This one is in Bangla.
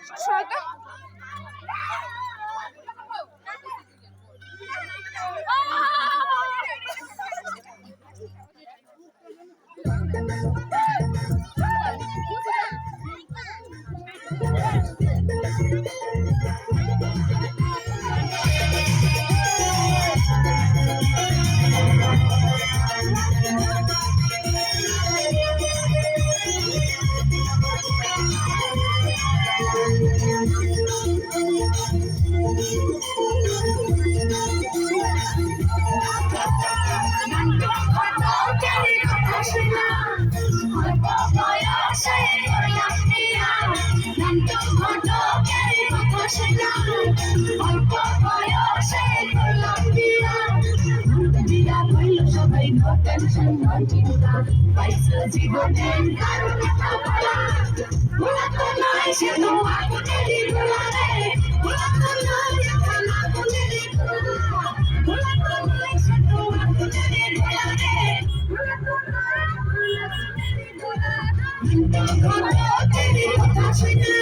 সহায়তা জীবনের কারণে ভোলা তো নয় সে তো আগুনেরই ভোলা রে ভোলা তো নয় এখন আগুনেরই ভোলা তো নয় সে তো আগুনেরই ভোলা রে ভোলা তো নয় আগুনেরই ভোলা ঘন্টা ঘন্টা তেরি কথা শুনে